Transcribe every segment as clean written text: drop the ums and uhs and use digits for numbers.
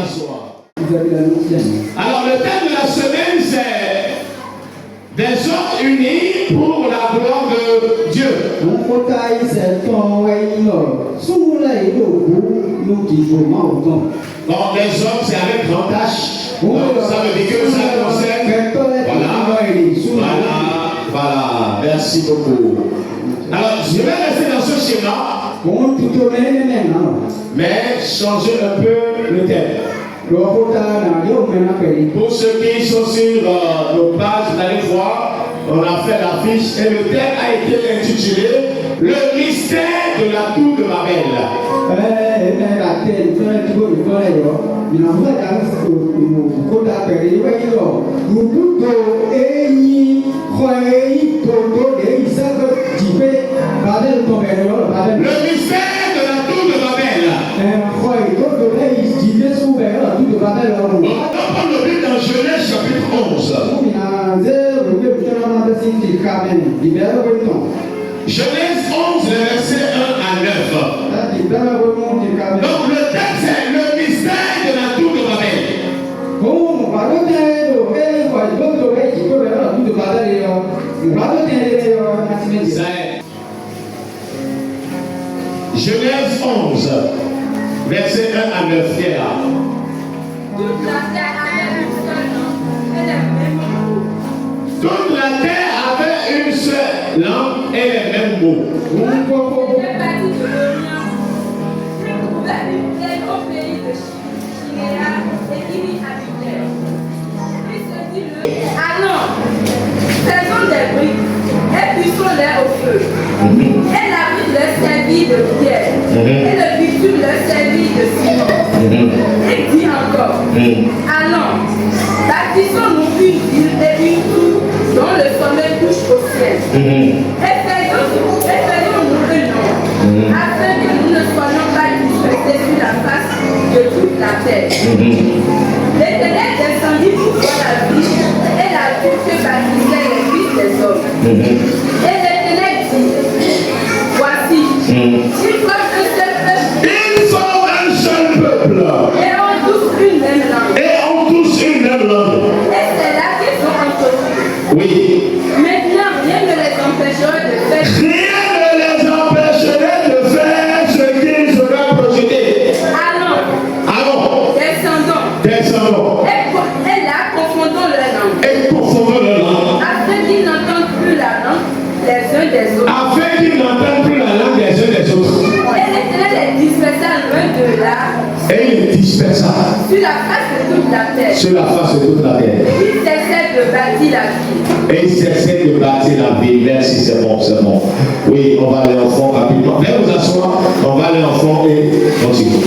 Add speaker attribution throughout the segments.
Speaker 1: s'asseoir. Alors le thème de la semaine c'est des hommes unis pour la gloire de Dieu. Donc les hommes c'est avec grand H. Donc, ça veut dire que ça concerne. Voilà. Merci beaucoup. Alors je vais rester dans ce schéma. Mais changer un peu le thème. Pour ceux qui sont sur nos pages, vous allez voir, on a fait l'affiche et le thème a été intitulé Le mystère de la tour de Babel. Le mystère de la tour de Babel. On prend le but dans Genèse chapitre 11. Genèse 11, le verset 1 à 9. Donc le texte c'est le mystère de la tour de Babel. Genèse 11, verset 1 à 9.
Speaker 2: Toute la terre avait une seule langue et les mêmes mots.
Speaker 1: Toute la terre avait une seule langue et les mêmes mots.
Speaker 2: C'était parti de l'Orient. Il trouvait une plaine au pays de Chinéa et il y habitait. Il se dit ah non, faisons des briques et cuisons-les au feu. Et la brique leur servit de pierre et le bitume leur servit de ciment. Il dit encore, ah non, bâtissons-nous une ville et une tour dont le sommet touche au ciel. Et faisons-nous un nom, afin que nous ne soyons pas dispersés sur la face de toute la terre. L'Éternel descendit pour voir la ville et la ville que bâtissaient les fils des hommes. Et l'Éternel dit, voici, ils forment un seul peuple. Et on tous une même langue. Et c'est là qu'ils sont entrepris.
Speaker 1: Oui.
Speaker 2: Maintenant, rien ne les empêcherait de faire.
Speaker 1: Ce qu'ils auraient projeté. Allons. Descendons.
Speaker 2: Et là, confondons leur langue. Afin qu'ils n'entendent plus la langue les uns des autres. Et l'Éternel les dispersa loin de là.
Speaker 1: Et il les dispersa.
Speaker 2: Sur la face de toute la terre. Il cessait de bâtir la ville.
Speaker 1: Merci, c'est bon. Oui, on va aller en fond rapidement. Venez vous asseoir, on va aller en fond et continuer.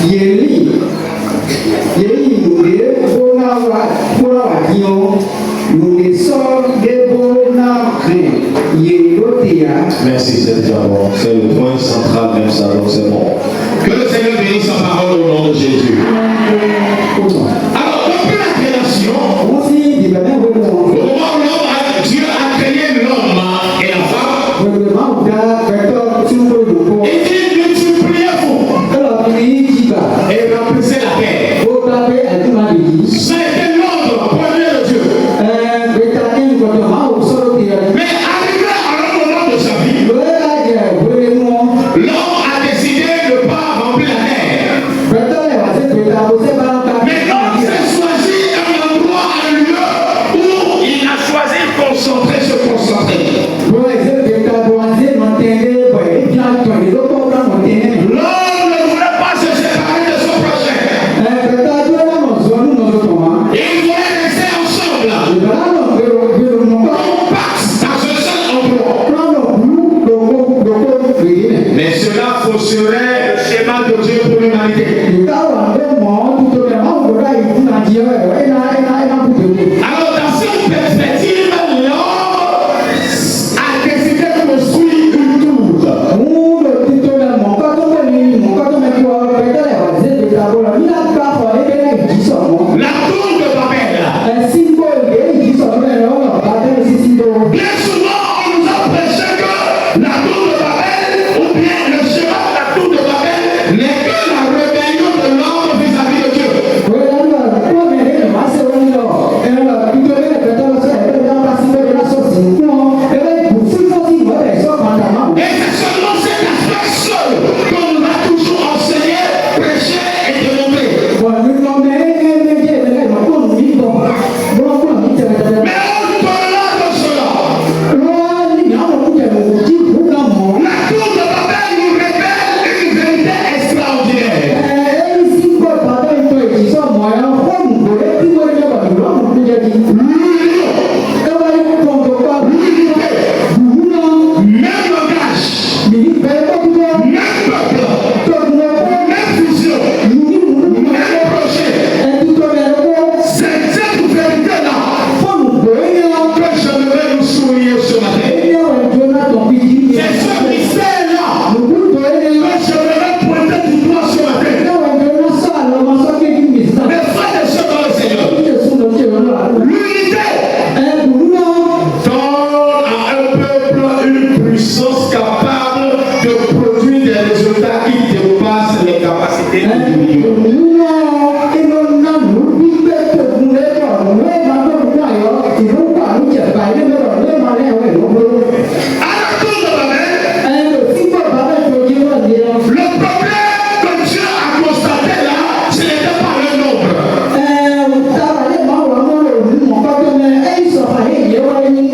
Speaker 3: Yeli,
Speaker 1: c'est déjà bon. C'est le point central même ça, donc c'est bon. Que le Seigneur bénisse sa parole au nom de Jésus. Alors, depuis la création, au moment où Dieu a créé l'homme et la femme, il dit multipliez-vous et remplissez la terre. Ça a été l'ordre premier de Dieu. Mais arrivé à un moment de sa vie, l'homme a décidé de ne pas remplir la terre. Mais l'homme s'est choisi un endroit, un lieu où il a choisi de se concentrer. L'homme ne voulait pas se séparer de son prochain. Il voulait rester ensemble. Compacts dans un seul endroit. Mais cela fausserait le schéma de Dieu pour l'humanité. Alors, dans cette perspective, l'homme a décidé de construire une tour. La tour de Babel. Bien souvent, on nous a prêché que la tour de Babel, ou bien le schéma de la tour de Babel, n'est que la rébellion de l'homme vis-à-vis de Dieu. Et c'est seulement cet aspect seul qu'on nous a toujours enseigné, prêché et démontré. Mais au-delà de cela, la tour de Babel nous révèle une vérité extraordinaire. Même langage, même peuple, même vision, même projet. C'est cette vérité-là que j'aimerais nous souligner ce matin. C'est ce mystère-là que j'aimerais pointer du doigt ce matin. Mes frères et sœurs dans le Seigneur, l'unité donne à un peuple une puissance capable de produire des résultats qui dépassent les capacités individuelles. À la tour de Babel, le problème que Dieu a constaté là, ce n'était pas le nombre.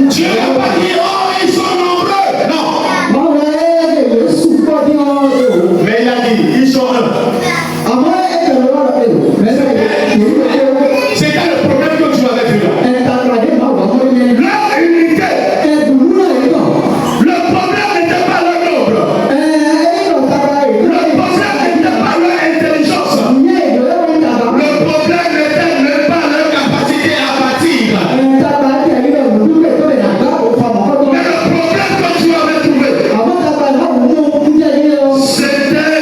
Speaker 1: Dieu n'a pas dit, oh, ils sont nombreux. Non. Mais il a dit, ils sont un. C'était le problème que tu avais vu là. Leur unité. Le problème n'était pas le nombre. Le problème n'était pas leur intelligence. Le problème n'était même pas leur capacité à bâtir. Mais le problème que tu avais trouvé, c'était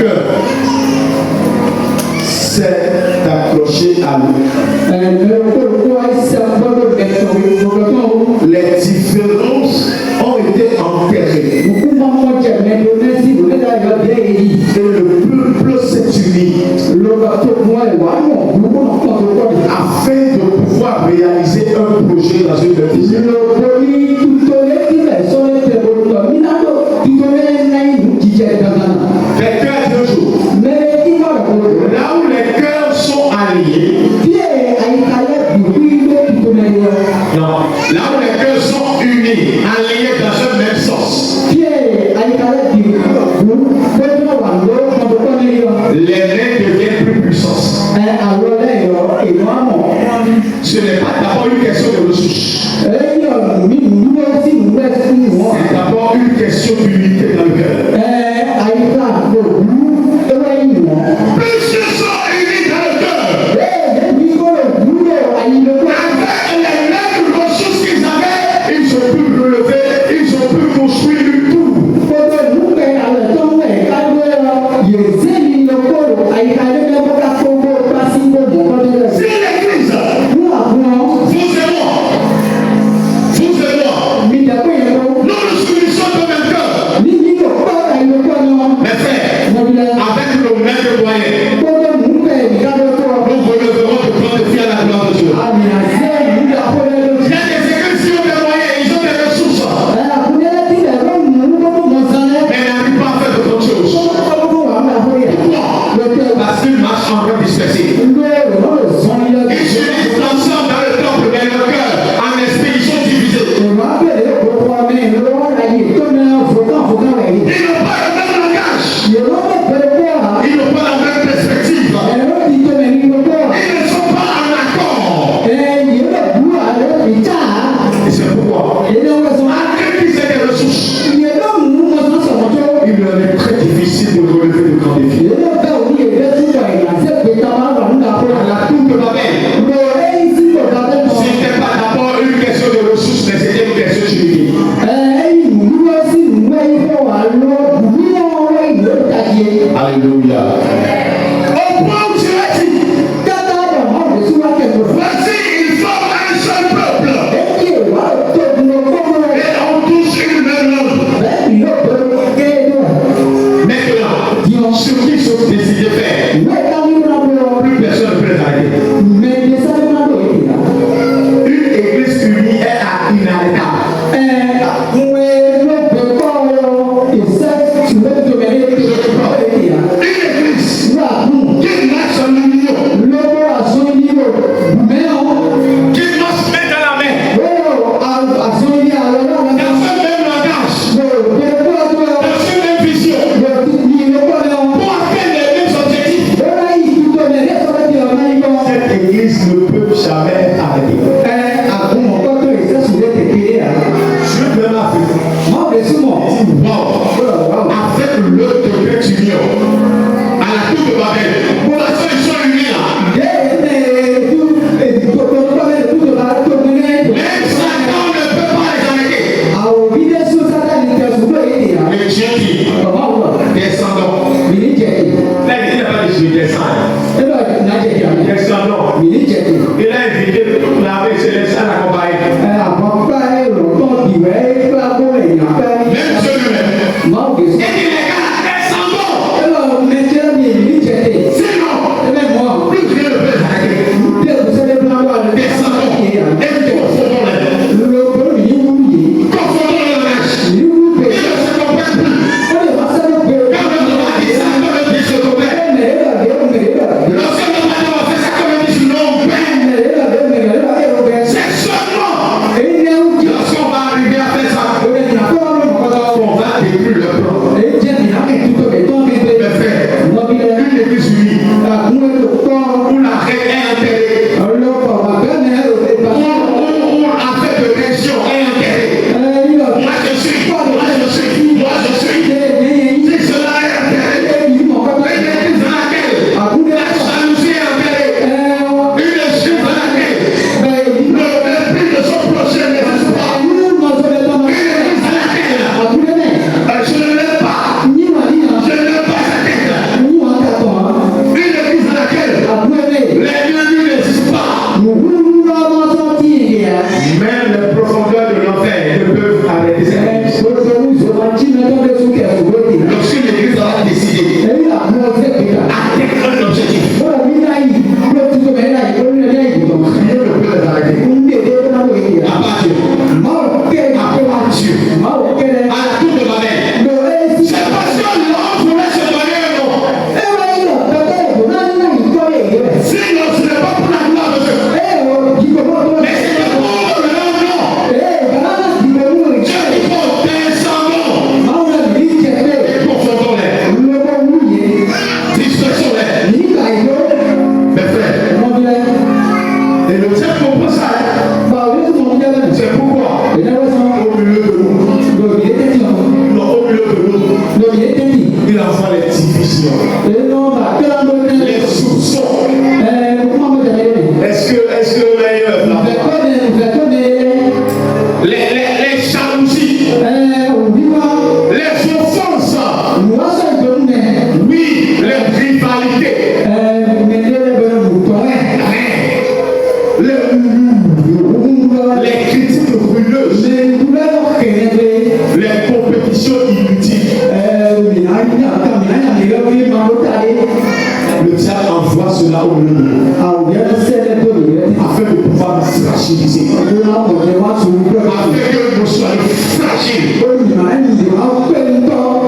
Speaker 1: cœur, c'est d'accrocher à lui. Les différences ont été enterrées. Et le peuple s'est uni afin de pouvoir réaliser un projet dans une bêtise. Les cœurs d'un jour, là où les cœurs sont alliés, non, là où les cœurs sont unis, alliés dans un même sens, les mains deviennent plus puissantes. Ce n'est pas d'abord une question de ressources, c'est d'abord une question d'unité dans le cœur. Plus ils sont unis dans le cœur, avec les mêmes ressources qu'ils avaient, ils ont pu relever, ils ont pu construire une tour. Si l'église, vous et moi, nous nous unissons de même cœur, mes frères, avec nos mêmes moyens, nous releverons de prendre vie à la gloire de Dieu. Il y a des églises qui ont des moyens, ils ont des ressources, mais n'arrivent pas à faire de bonnes choses. Pourquoi? Parce qu'ils marchent en rang dispersé. Ils s'unissent ensemble dans le temple, mais leur cœur, en esprit, ils sont divisés. Ils n'ont pas le même langage. Ils n'ont pas la même perspective. Ils ne sont pas en accord. Et c'est pourquoi, malgré qu'ils aient des ressources, il leur est très difficile de relever de grands défis. À la tour de Babel, ce n'était pas d'abord une question de ressources, mais c'était une question d'unité. Alléluia. Au point où tu as dit, voici, ils forment un seul peuple. Et on touche une même langue. Maintenant, ceux qui sont décidés de faire, plus personne ne peut les arrêter. Une église unie est inarrêtable. Une église qui marche en union, qui marche main dans la main, dans un même langage, dans une même vision, pour atteindre les mêmes objectifs. Cette église ne peut jamais arrêter. Je veux m'afficher. Avec le degré d'union, à la tour de Babel, pour l'instant ils sont unis là. Même Satan ne peut pas les arrêter. Et Dieu dit, descendons. Là, il n'a pas dit descendre. Descendons. Il a invité toute l'armée céleste à l'accompagner. Même Dieu lui-même. Et il est là, descendons. Si Mes frères. Et le diable comprend ça. C'est pourquoi au milieu de nous, non, au milieu de nous, il envoie les divisions, les soupçons. Est-ce que meilleur là? Les jalousies, les offenses, oui, les rivalités, les critiques brûleuses, les compétitions inutiles. Le diable envoie cela au milieu de nous afin de pouvoir nous fragiliser, afin que nous soyons fragiles.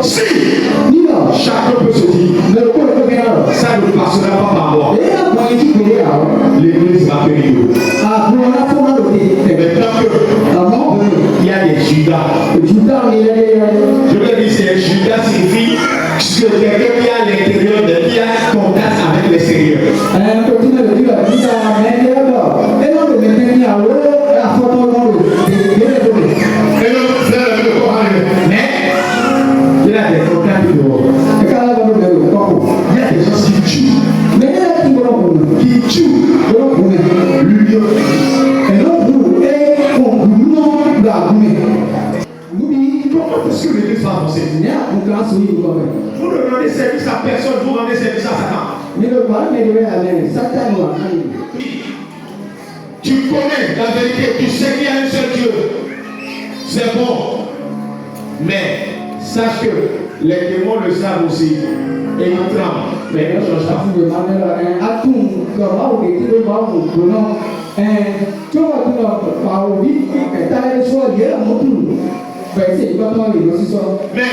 Speaker 1: Si chacun peut se dire, ça ne passera pas par moi, l'église va périr. Maintenant qu'il y a des Judas, je veux dire, c'est Judas signifie que quelqu'un qui est à l'intérieur de qui a contact avec l'extérieur. Mais il a des contacts dehors. Il y a des gens qui tuent. L'union. Comment est-ce que l'église va avancer? Vous ne rendez service à personne, vous rendez service à Satan. Tu connais la vérité, tu sais qu'il y a un seul Dieu. C'est bon. Mais sache que les démons le savent aussi. Et ils tremblent. Mais ils ne changent pas. Mais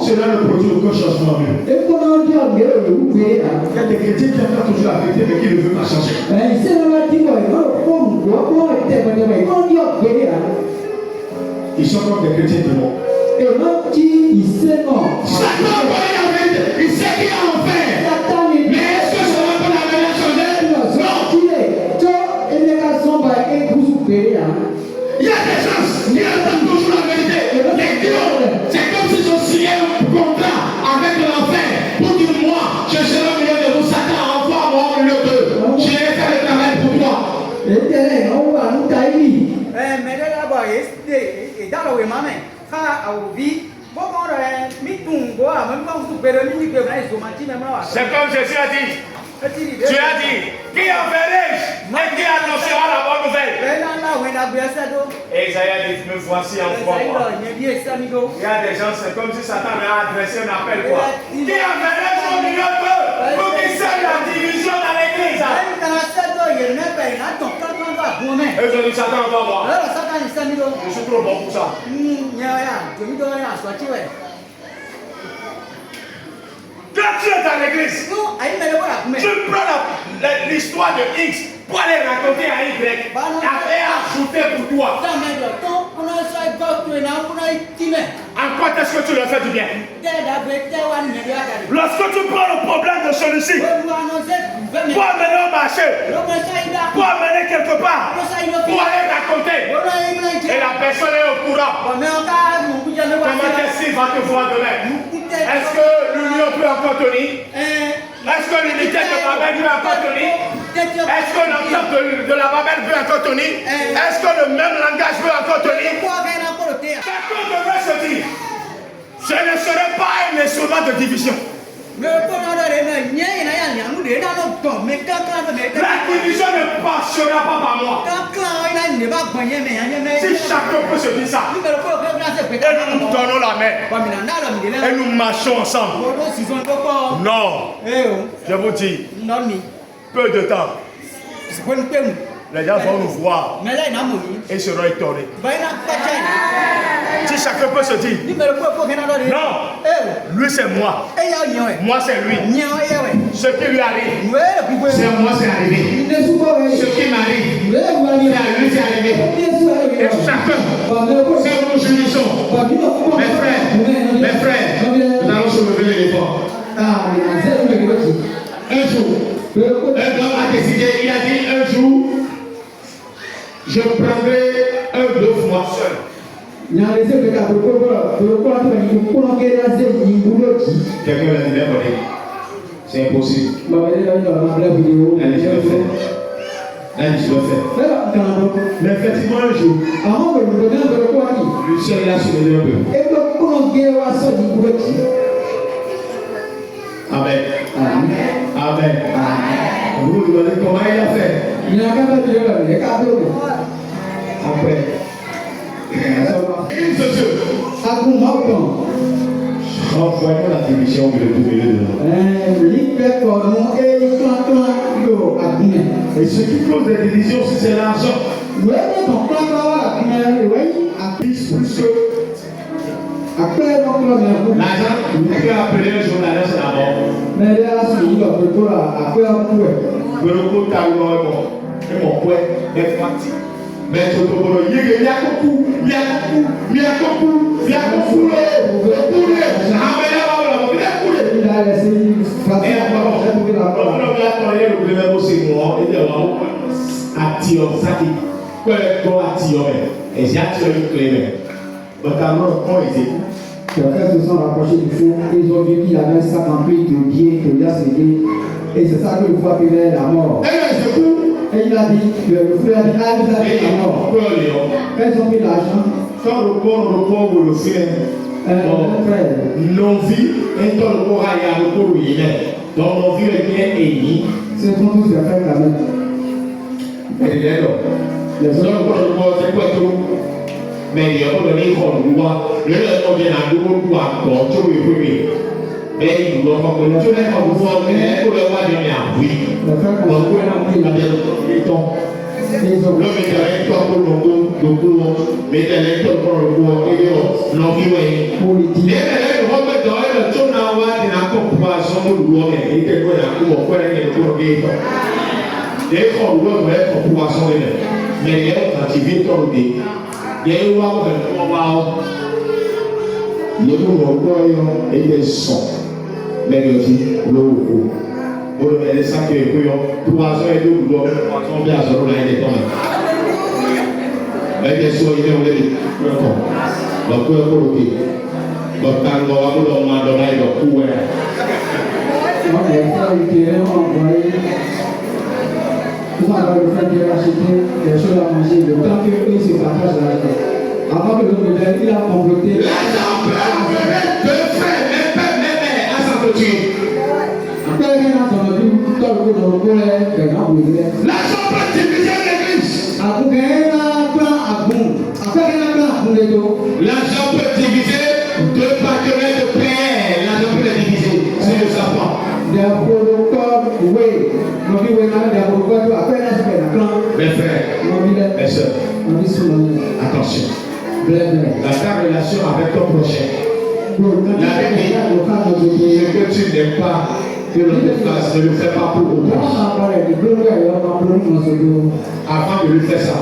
Speaker 1: cela ne produit aucun changement. Il y a des chrétiens qui entendent toujours la vérité mais qui ne veulent pas changer. Ils sont comme des chrétiens démons. Satan connaît la vérité. Il sait qu'il y a un enfer. Mais est-ce que ça va pas la vérité changer? Non. Il y a des gens qui entendent toujours la vérité. Les dieux, c'est comme s'ils ont signé un contrat avec l'enfer pour dire moi, je serai au milieu de vous. Satan, envoie-moi au milieu d'eux. Je vais faire le travail pour toi. C'est comme Jésus a dit. Tu as dit, qui enverrai-je et qui annoncera la bonne nouvelle? Et Isaïe a dit, me voici, envoie-moi. Il y a des gens, c'est comme si Satan leur a adressé un appel. Quoi. Qui enverrai-je au milieu d'eux pour qu'ils sèment la division dans l'église? Et je dis, Satan, envoie-moi. Je suis trop bon pour ça. Quand tu es dans l'église, tu prends l'histoire de X pour aller raconter à Y et ajouter pour toi. En quoi est-ce que tu leur fais du bien? Lorsque tu prends le problème de celui-ci pour amener au marché, pour amener quelque part, pour aller raconter, et la personne est au courant, comment est-ce qu'il va te voir demain? Est-ce que l'union peut encore tenir? Est-ce que l'unité de Babel peut encore tenir? Est-ce que l'entente de la Babel peut encore tenir? Est-ce que le même langage peut encore tenir? Chacun devrait se dire, je ne serai pas un instrument de division. La division ne passera pas par moi. Si chacun peut se dire ça, et nous nous donnons la main, et nous marchons ensemble. Non, je vous dis, peu de temps, les gens vont nous voir et seront étonnés. Si chacun peut se dire, non, lui c'est moi, moi c'est lui. Ce qui lui arrive, c'est moi c'est arrivé. Ce qui m'arrive, c'est à lui c'est arrivé. Et chacun, c'est nous jouissons. Mes frères, nous allons se lever les efforts. Un jour, Un homme a décidé, il a dit un jour, je prendrai un bœuf moi seul. Quelqu'un l'a dit n'importe. C'est impossible. Allez, je le fais. Mais effectivement, un jour, le ciel a soulevé un peu. Amen. Amen. Vous vous demandez comment il a fait. Après. Envoyons la télévision de tout milieu de et ce qui cause des divisions, c'est l'argent. L'argent, tu peux appeler un journaliste d'abord. Mais tu peux
Speaker 3: Certains se sont rapprochés du fond, ils ont vu qu'il avait un sac rempli de billets que lui a cédé. Et c'est ça que le frère avait la mort. Et il a dit, le frère a dit, ah, vous avez la mort. Quand ils ont pris l'argent,
Speaker 1: quand le corps ou le frère non vu, et quand le corps a le corps il est. Donc non vu est bien émis.
Speaker 3: Ce sont tous les frères quand même.
Speaker 1: Les autres, c'est quoi tout? Mais il y a pas de l'école, le nom vient à nous pour encore, tout le premier. Mais il doit pas connaître, tu n'es pas pour voir, mais pour le voir, il y a oui. Le frère, on peut l'appeler la béton. Le métal, toi pour le coup, mais les lecteurs pour le coup, et non, politique. Et les Robert Doyle, le tour n'a pas de la comparaison de l'homme, et que vous avez un coup, et le coup, et les gens doivent être en comparaison de l'homme. Mais il y a un activité dans le dé. Il y a eu un et des sons. Mais il y a aussi le haut. Pour le mettre des sacs et puis 3 ans et 2 jours, 3 ans bien à ce moment-là, il est tombé. Mais bien sûr, il est tombé. Donc, pour le coloquer. Donc, quand on va pour le moment donné, il va courir.
Speaker 3: Moi, les frères, ils étaient envoyés. Nous avons le frère qui a acheté des choses à manger. Le temps qu'ils se partagent l'argent. Avant que l'homme vienne, il a comploté.
Speaker 1: L'argent peut enlever 2 frères, même à s'entretuer. L'argent peut diviser l'église. L'argent peut diviser 2 partenaires de paix. L'argent peut les diviser. C'est le sapin. Mes frères, mes soeurs, attention. Ta relation avec ton prochain. La Bible dit ce que tu n'aimes pas que l'on te fasse, ne le fais pas pour autrui. Avant de lui faire ça,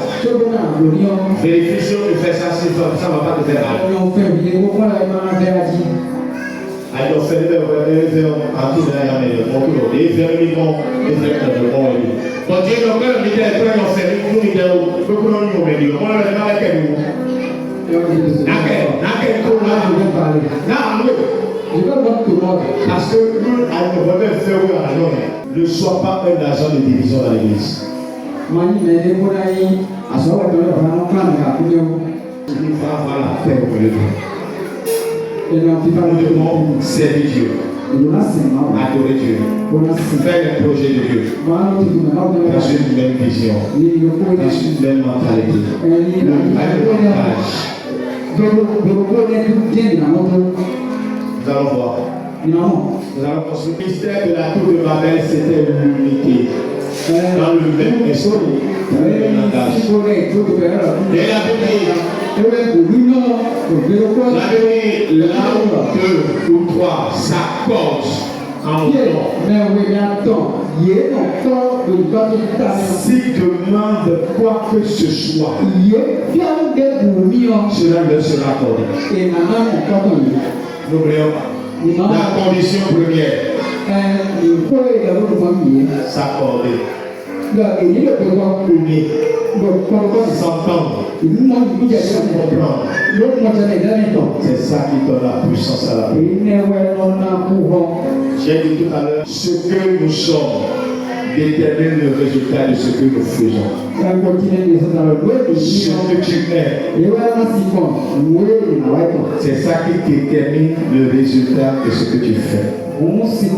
Speaker 1: vérifie si on lui fait ça, si ça ne va pas te faire mal. Alors, fais le parce que nous, ne sois pas un agent de division dans l'église. Il va avoir la paix au milieu de nous. Nous devons servir Dieu, adorer Dieu, faire les projets de Dieu, dans une même vision, dans une même mentalité, le même langage. Nous allons voir. Nous allons construire le mystère de la tour de Babel, c'était l'unité. Dans le même esprit, dans le même langage. Et la Bible dit, là où 2 ou 3 s'accordent en nom. S'ils demandent quoi que ce soit, cela leur sera accordé. N'oublions pas. La condition première, s'accorder,
Speaker 3: Aimer,
Speaker 1: s'entendre, comprendre. C'est ça qui donne la puissance à la prière. J'ai dit tout à l'heure, ce que nous sommes détermine le résultat de ce que nous faisons. Ce que tu es, c'est ça qui détermine le résultat de ce que tu fais. C'est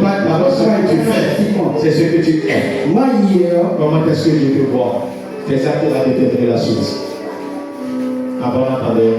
Speaker 1: pas d'abord ce que tu fais, c'est ce que tu es. Comment est-ce que je te vois? C'est ça qui va déterminer la suite. Avant, attendez.